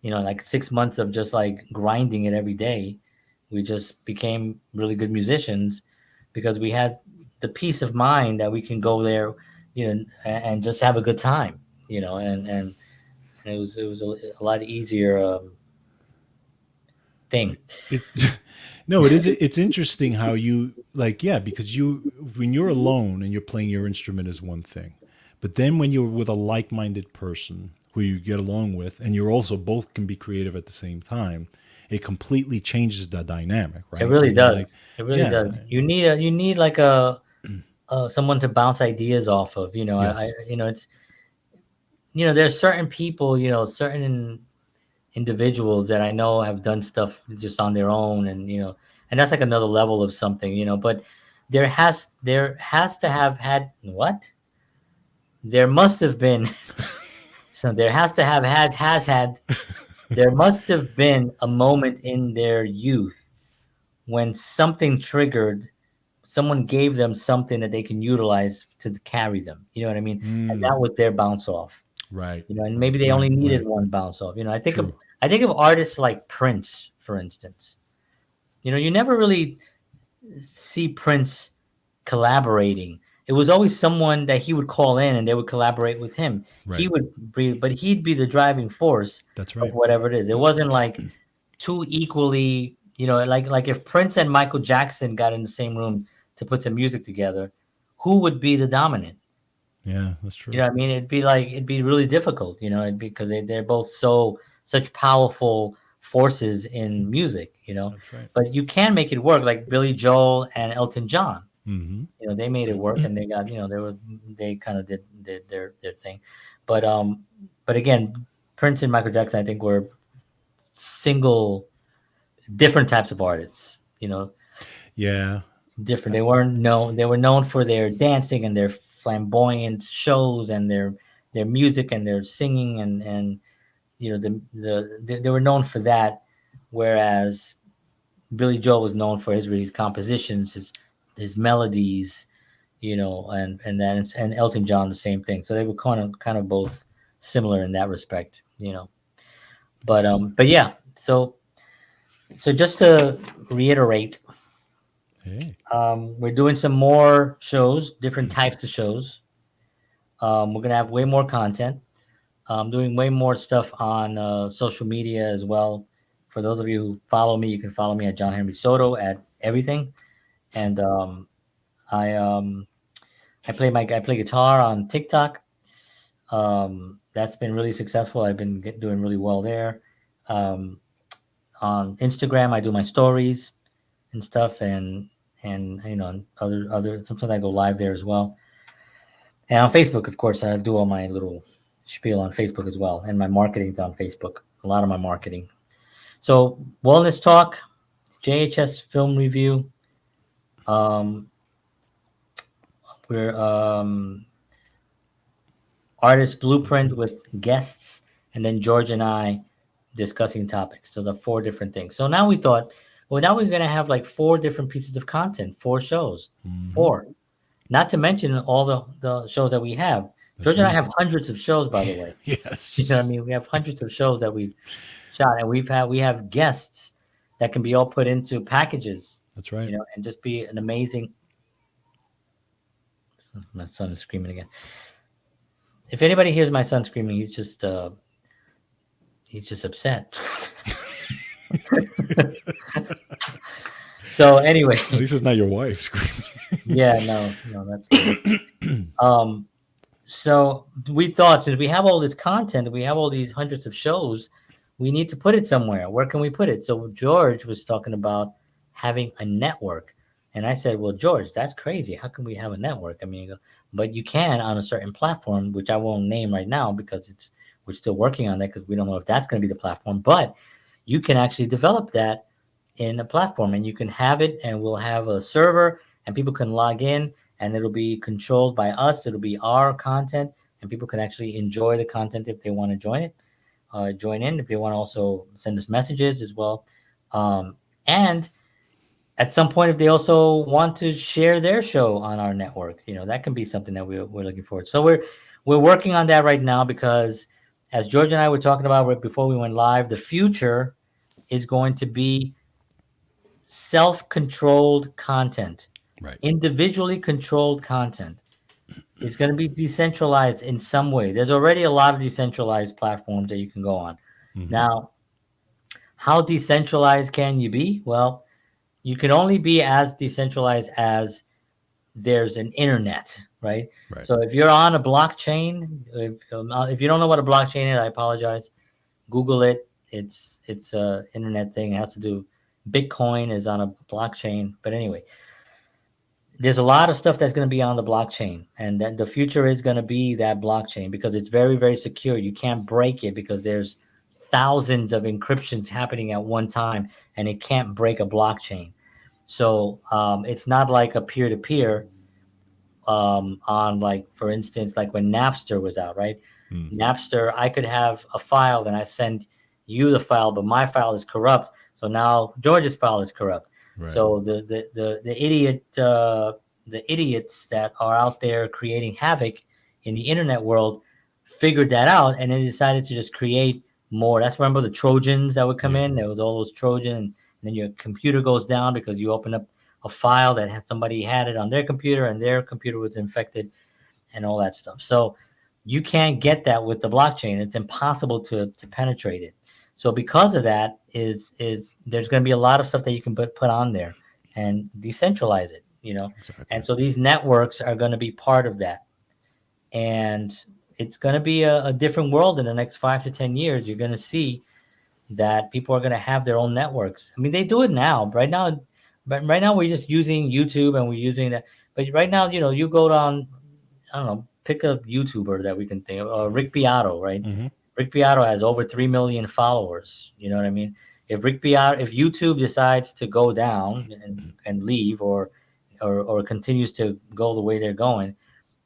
Like 6 months of just like grinding it every day, we just became really good musicians because we had the peace of mind that we can go there, and just have a good time, and it was a lot easier thing. it. No, it is. It's interesting how you like. Yeah, because when you're alone and you're playing your instrument is one thing, but then when you're with a like-minded person who you get along with, and you're also both can be creative at the same time, it completely changes the dynamic, It right? I really mean, like, does. It really yeah, does. You need like someone to bounce ideas off of. yes, It's there's certain people, certain individuals that I know have done stuff just on their own, and that's like another level of something, but there has to have had what? There must have been so there has to have had has had there must have been a moment in their youth when something triggered, someone gave them something that they can utilize to carry them. You know what I mean? And mm, that was their bounce off. right, And right, maybe they right, only needed right, one bounce off. true, I think of artists like Prince, for instance. You never really see Prince collaborating. It was always someone that he would call in and they would collaborate with him. He right. would breathe, but he'd be the driving force That's of right. whatever it is. It wasn't like two equally, like if Prince and Michael Jackson got in the same room to put some music together, who would be the dominant? Yeah, that's You true. know what I mean? It'd be really difficult, because they're both such powerful forces in music, That's right. but you can make it work, like Billy Joel and Elton John. Mm-hmm. They made it work, and they got, they kind of did their thing. But again, Prince and Michael Jackson, I think, were single different types of artists, Yeah. different. They were known for their dancing and their flamboyant shows and their music and their singing, and they were known for that, whereas Billy Joel was known for his compositions, his melodies, and Elton John the same thing. So they were kind of both similar in that respect. But yeah, so just to reiterate, Hey. we're doing some more shows, different types of shows. We're gonna have way more content. Doing way more stuff on social media as well. For those of you who follow me, you can follow me at John Henry Soto at everything. And I I play guitar on TikTok. That's been really successful. I've been doing really well there. Um, on Instagram, I do my stories and stuff, and other sometimes I go live there as well. And on Facebook, of course, I do all my little spiel on Facebook as well, and my marketing's on Facebook. A lot of my marketing. So wellness talk, JHS film review. Um, we're artist blueprint with guests, and then George and I discussing topics. So the four different things. So now we thought, well, now we're gonna have like four different pieces of content, four shows, Mm-hmm. four. Not to mention all the shows that we have. That's George and I right. have hundreds of shows, by the way. You know what I Yes. mean? We have hundreds of shows that we've shot, and we have guests that can be all put into packages, That's right. and just be an amazing. My son is screaming again. If anybody hears my son screaming, he's just upset. So anyway, At least it's not your wife screaming. yeah, no, no, that's good. Um, so we thought, since we have all this content, we have all these hundreds of shows, we need to put it somewhere. Where can we put it? So George was talking about having a network. And I said, well, George, that's crazy. How can we have a network? I mean, you go, but you can on a certain platform, which I won't name right now because we're still working on that because we don't know if that's going to be the platform. But you can actually develop that in a platform, and you can have it, and we'll have a server, and people can log in, and it'll be controlled by us. It'll be our content, and people can actually enjoy the content if they want to join in, if they want to also send us messages as well. And at some point, if they also want to share their show on our network, that can be something that we're looking forward. So we're working on that right now, because as George and I were talking about right before we went live, the future is going to be self-controlled content, Right. individually controlled content. It's going to be decentralized in some way. There's already a lot of decentralized platforms that you can go on. Hmm. Now, how decentralized can you be? Well, you can only be as decentralized as there's an internet, right? Right. So if you're on a blockchain, if you don't know what a blockchain is, I apologize. Google it. It's a internet thing. It has to do. Bitcoin is on a blockchain, but anyway, there's a lot of stuff that's going to be on the blockchain, and then the future is going to be that blockchain, because it's very, very secure. You can't break it because there's thousands of encryptions happening at one time, and it can't break a blockchain. So it's not like a peer-to-peer, on, like, for instance, like when Napster was out, right? Mm. Napster, I could have a file, and I send you the file, but my file is corrupt. So now George's file is corrupt. Right. So the idiots that are out there creating havoc in the internet world figured that out, and then decided to just create more. That's, remember the Trojans that would come Yeah. in. There was all those Trojans, and then your computer goes down because you open up a file that had somebody had it on their computer, and their computer was infected, and all that stuff. So you can't get that with the blockchain. It's impossible to penetrate it. So because of that, is there's going to be a lot of stuff that you can put on there and decentralize it. Exactly. And so these networks are going to be part of that, and it's going to be a different world in the next 5 to 10 years. You're going to see that people are going to have their own networks. I mean, they do it now. Right now we're just using YouTube, and we're using that. But right now, you go down, I don't know, pick a YouTuber that we can think of, Rick Beato, right? Hmm. Rick Beato has over 3 million followers. You know what I mean? If YouTube decides to go down and leave, or continues to go the way they're going,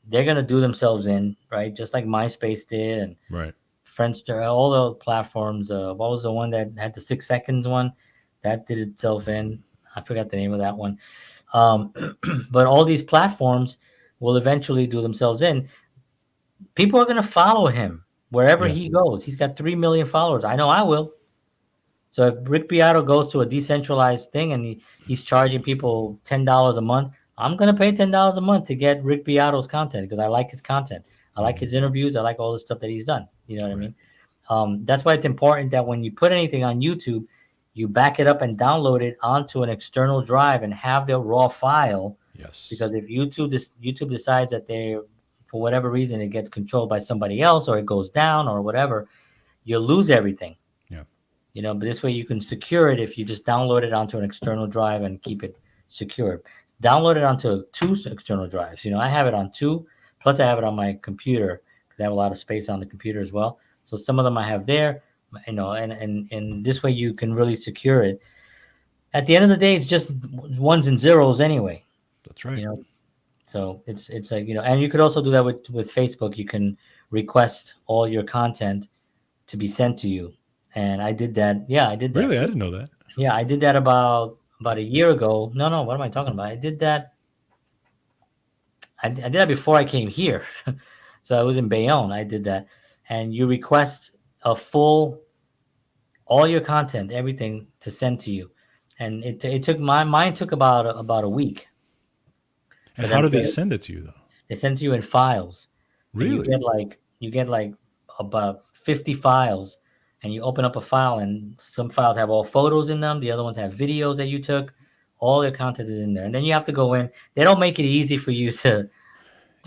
they're gonna do themselves in, right? Just like MySpace did, and Right. Friendster, all the platforms. What was the one that had the 6 seconds one? That did itself in. I forgot the name of that one. Um, but all these platforms will eventually do themselves in. People are going to follow him wherever Yeah. he goes. He's got 3 million followers. I know I will. So if Rick Beato goes to a decentralized thing, and he's charging people $10 a month, I'm going to pay $10 a month to get Rick Beato's content, because I like his content. I like Hmm. his interviews. I like all the stuff that he's done. You know what I Right. mean? That's why it's important that when you put anything on YouTube, you back it up and download it onto an external drive and have the raw file. Yes. Because if YouTube decides that they, for whatever reason, it gets controlled by somebody else, or it goes down or whatever, you'll lose everything. Yeah. But this way you can secure it if you just download it onto an external drive and keep it secure. Download it onto two external drives. I have it on two, plus I have it on my computer, because I have a lot of space on the computer as well. So some of them I have there, and this way you can really secure it. At the end of the day, it's just ones and zeros anyway. That's right. You know, so it's like, and you could also do that with Facebook. You can request all your content to be sent to you, and I did that. Yeah, I did that. Really, I didn't know that. Yeah, I did that about a year ago. No, no, what am I talking about? I did that. I did that before I came here. So I was in Bayonne. I did that, and you request a full all your content, everything to send to you, and it took mine took about a week And for how them do they to. send it to you though? They send to you in files, and Really? you get like about 50 files, and you open up a file, and some files have all photos in them. The other ones have videos that you took. All your content is in there, and then you have to go in. They don't make it easy for you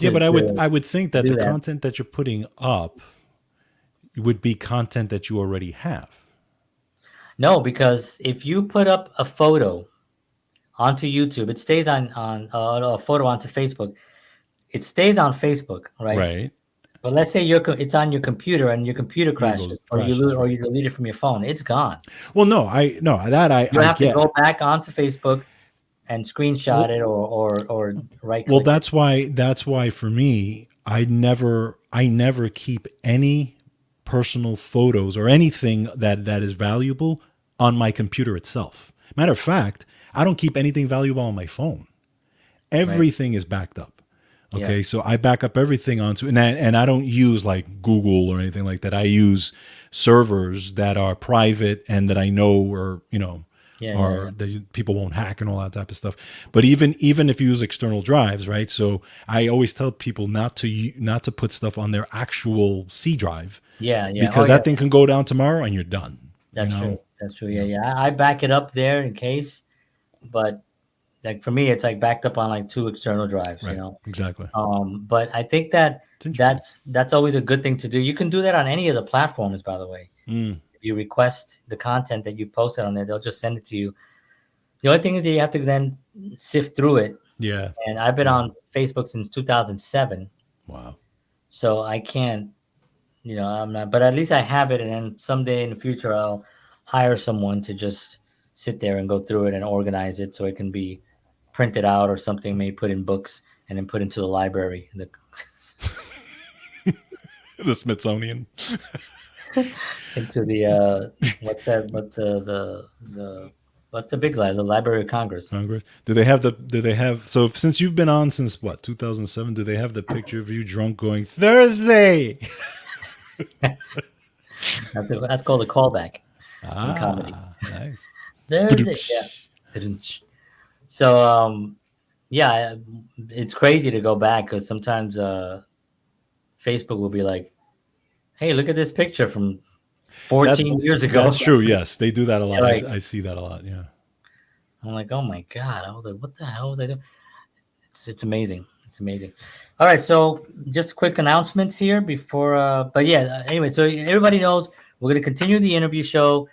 Yeah, but to I would think that do the that. content that you're putting up would be content that you already have. No, because if you put up a photo onto YouTube, it stays on a photo onto Facebook. It stays on Facebook, right? Right. But let's say it's on your computer and your computer It goes crashes, or crashes, or right? you delete it from your phone. It's gone. Well, no, I no that You I have to go get. back onto Facebook and screenshot Well, it, or right well, click it. that's why for me, I never keep any personal photos or anything that is valuable on my computer itself. Matter of fact, I don't keep anything valuable on my phone. Right. Everything is backed up. Yeah. Okay, so I back up everything onto, and I don't use like Google or anything like that. I use servers that are private and that I know are, Yeah. Yeah. are Yeah. that people won't hack and all that type of stuff. But even if you use external drives, right? So I always tell people not to put stuff on their actual C drive Yeah. Yeah. Oh, because yeah. that thing can go down tomorrow and you're done. You That's true. know. That's true. Yeah. Yeah. Yeah. I back it up there in case, but like for me, it's like backed up on like two external drives. Right. Exactly. But I think that It's interesting. that's always a good thing to do. You can do that on any of the platforms, by the way. Mm, If you request the content that you posted on there, they'll just send it to you. The only thing is that you have to then sift through it. yeah. And I've been Yeah. on Facebook since 2007, Wow. so I can't, I'm not. But at least I have it, and then someday in the future, I'll hire someone to just sit there and go through it and organize it so it can be printed out or something, maybe put in books and then put into the library, The Smithsonian. into the what's that? What's the what's the big library? The Library of Congress. Congress. Do they have so since you've been on since what 2007? Do they have the picture of you drunk going Thursday? That's called a callback in comedy. Ah, nice. Thursday, yeah. So yeah, it's crazy to go back because sometimes Facebook will be like, "Hey, look at this picture from That 14 years ago." that's true. Yes, they do that a lot. You're like, I see that a lot. Yeah. I'm like, "Oh my god!" I was like, "What the hell was I doing?" It's amazing. It's amazing. All right, so just quick announcements here before. But yeah, anyway, so everybody knows we're going to continue the interview show.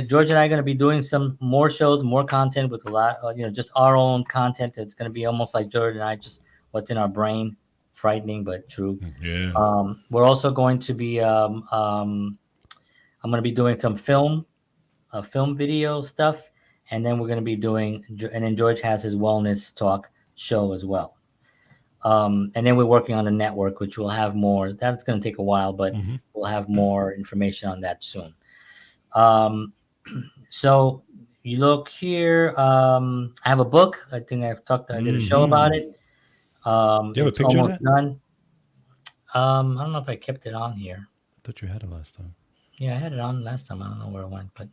George and I are going to be doing some more shows, more content with a lot, just our own content. It's going to be almost like George and I, just what's in our brain, frightening but true. Yes. We're also going to be. I'm going to be doing some film video stuff, and then we're going to be doing, and then George has his wellness talk show as well. And then we're working on the network, which will have more. That's going to take a while, but Hmm. we'll have more information on that soon. Um, so you look here. I have a book. I think I did a show about Hmm. it. Do you have a It's picture of almost that? done. I don't know if I kept it on here. I thought you had it last time. Yeah, I had it on last time. I don't know where it went, but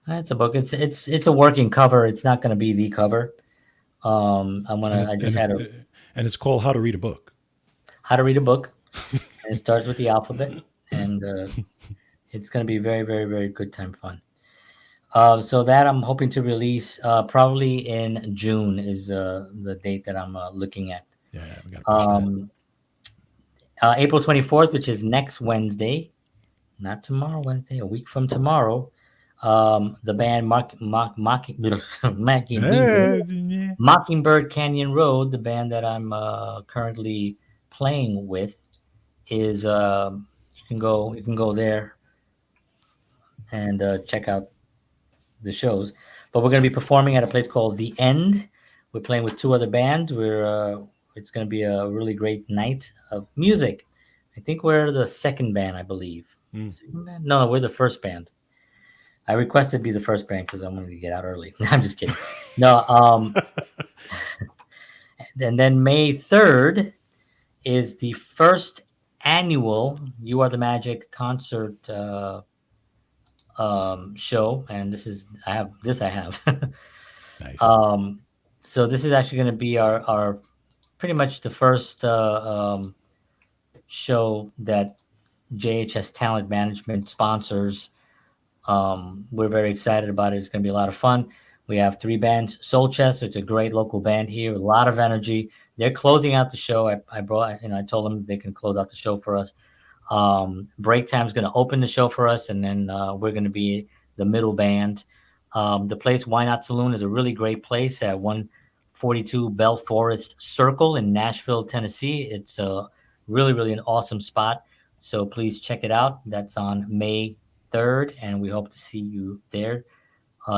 it's a book. It's a working cover. It's not going to be the cover. And I it's just had a and it's called How to Read a Book. how to read a book, and it starts with the alphabet, and it's going to be very, very, very good time fun. So that I'm hoping to release probably in June is the date that I'm looking at. Yeah, we got to push that. Um, April 24th, which is next Wednesday, not tomorrow, Wednesday, a week from tomorrow. The band Yeah. Mockingbird Canyon Road, the band that I'm currently playing with, is you can go there and check out the shows. But we're going to be performing at a place called The End. We're playing with two other bands. It's going to be a really great night of music. I think we're the second band, I believe. Mm. Second band? No, we're the first band. I requested to be the first band because I wanted to get out early. I'm just kidding. No, and then May 3rd is the first annual You Are the Magic concert show, and I have. Nice. um, so this is actually going to be our pretty much the first show that JHS Talent Management sponsors. We're very excited about it. It's going to be a lot of fun. We have three bands. Soul Chest, it's a great local band here, a lot of energy. They're closing out the show. I brought, I told them they can close out the show for us. Break Time is going to open the show for us, and then we're going to be the middle band. The place, Why Not Saloon, is a really great place at 142 Bell Forest Circle in Nashville, Tennessee. It's really, really an awesome spot. So please check it out. That's on May 3rd, and we hope to see you there.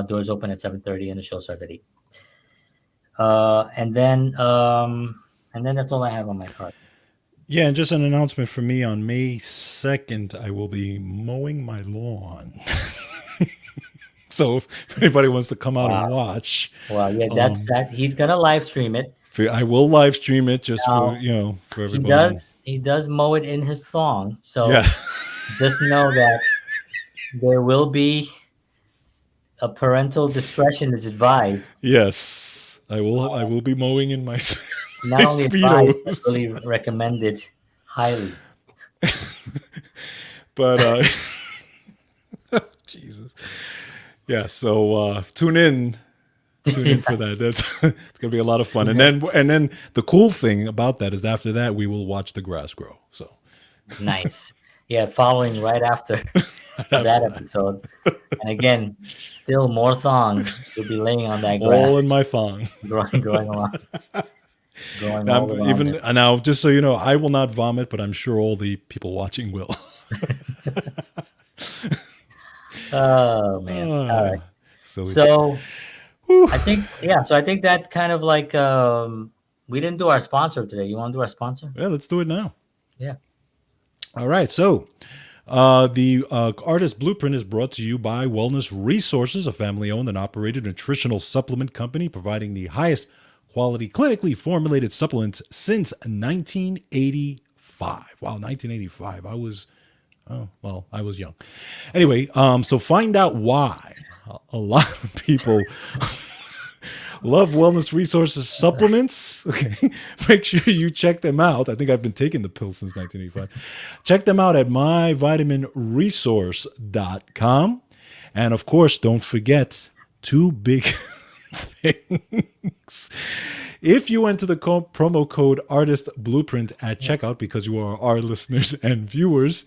Doors open at 7:30, and the show starts at 8. And then that's all I have on my card. Yeah, and just an announcement for me on May 2nd, I will be mowing my lawn. So if anybody wants to come out and Wow. watch, Well, yeah, that's um, that. He's gonna live stream it. I will live stream it just for, Now for he everybody. does he does mow it in his thong, Yeah. so just know that there will be a parental discretion is advised. Yes. I will be mowing in my, my Not only advised, but speedos. really recommended highly. But Jesus. Yeah, so tune in for Yeah, that. That's it's gonna be a lot of fun. And yeah. then the cool thing about that is after that we will watch the grass grow. So Nice. Yeah, following right after after that that, episode. And again, still more thong. You'll be laying on that grass, all in my thong. growing along, growing I'm all around even it. now, just so you know, I will not vomit, but I'm sure all the people watching will. Oh man. All right. Ah, silly. So Whew. I think that kind of like we didn't do our sponsor today. You want to do our sponsor? Yeah, let's do it now. Yeah. All right, so the Artist Blueprint is brought to you by Wellness Resources, a family owned and operated nutritional supplement company providing the highest quality clinically formulated supplements since 1985. Wow, 1985. I was young. Anyway, so find out why a lot of people love Wellness Resources supplements. Okay. Make sure you check them out. I think I've been taking the pill since 1985. Check them out at myvitaminresource.com. And of course, don't forget two big things. If you enter the promo code Artist Blueprint at checkout, because you are our listeners and viewers,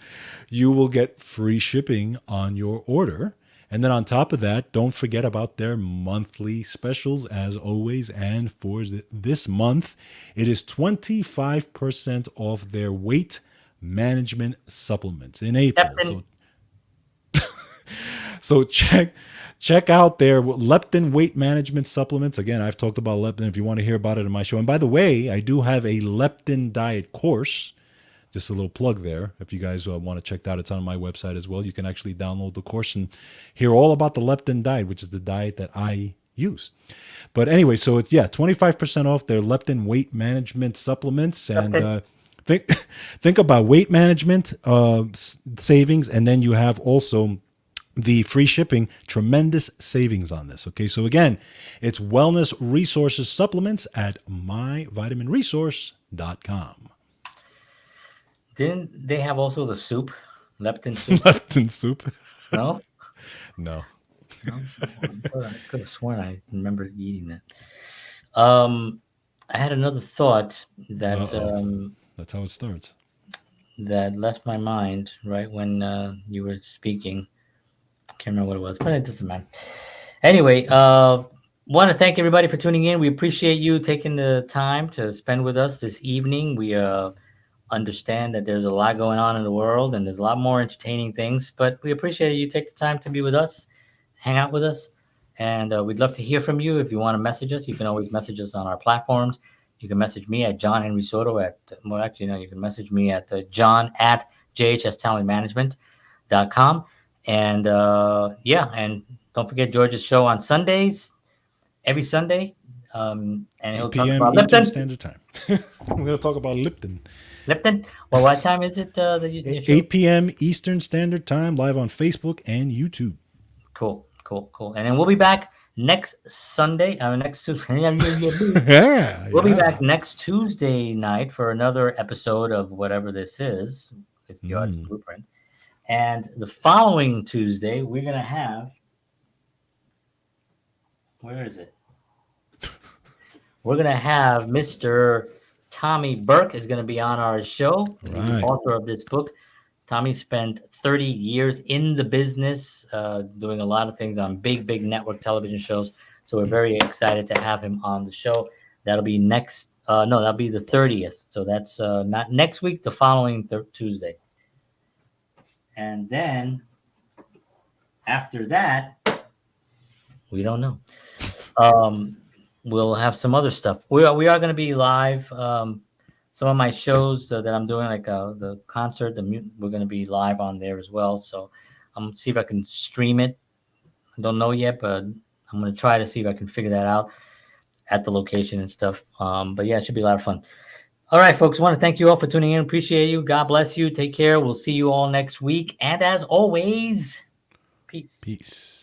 you will get free shipping on your order. And then on top of that, don't forget about their monthly specials as always. And for this month, it is 25% off their weight management supplements in April. Captain. So check out their leptin weight management supplements. Again, I've talked about leptin if you want to hear about it in my show. And by the way, I do have a leptin diet course. Just a little plug there. If you guys want to check that out, it's on my website as well. You can actually download the course and hear all about the leptin diet, which is the diet that I use. But anyway, so it's 25% off their leptin weight management supplements. And Captain. think about weight management savings, and then you have also the free shipping, tremendous savings on this. Okay, so again, it's Wellness Resources supplements at myvitaminresource.com. Didn't they have also the soup, leptin soup? Leptin soup. No, No. no. I could have sworn I remember eating that. I had another thought Uh that oh. That's how it starts. that left my mind right when you were speaking. Can't remember what it was, but it doesn't matter. Anyway, want to thank everybody for tuning in. We appreciate you taking the time to spend with us this evening. We understand that there's a lot going on in the world and there's a lot more entertaining things, but we appreciate you take the time to be with us, hang out with us, and we'd love to hear from you. If you want to message us, you can always message us on our platforms. You can message me at John Henry Soto you can message me at John at jhstalentmanagement.com. And and don't forget George's show on Sundays, every Sunday. And he'll 8 talk p.m. about Eastern Lipton. Standard Time. I'm going to talk about Lipton. Lipton. Well, what time is it? Your show? 8 p.m. Eastern Standard Time, live on Facebook and YouTube. Cool, cool, cool. And then we'll be back next Sunday. Next Tuesday. Yeah, We'll be back yeah. next Tuesday night for another episode of whatever this is. It's the Artist Mm. Blueprint. And the following Tuesday, we're gonna have, where is it? We're gonna have Mr. Tommy Burke is gonna be on our show. He's the Right. author of this book. Tommy spent 30 years in the business, doing a lot of things on big, big network television shows. So we're very excited to have him on the show. That'll be next. No, that'll be the 30th. So that's not next week. The following Tuesday. And then after that, we don't know. Um, we'll have some other stuff. We are going to be live. Some of my shows that I'm doing, like the concert, we're going to be live on there as well. So I'm going to see if I can stream it. I don't know yet, but I'm going to try to see if I can figure that out at the location and stuff. But yeah, it should be a lot of fun. All right, folks, I want to thank you all for tuning in. Appreciate you. God bless you. Take care. We'll see you all next week. And as always, peace. Peace.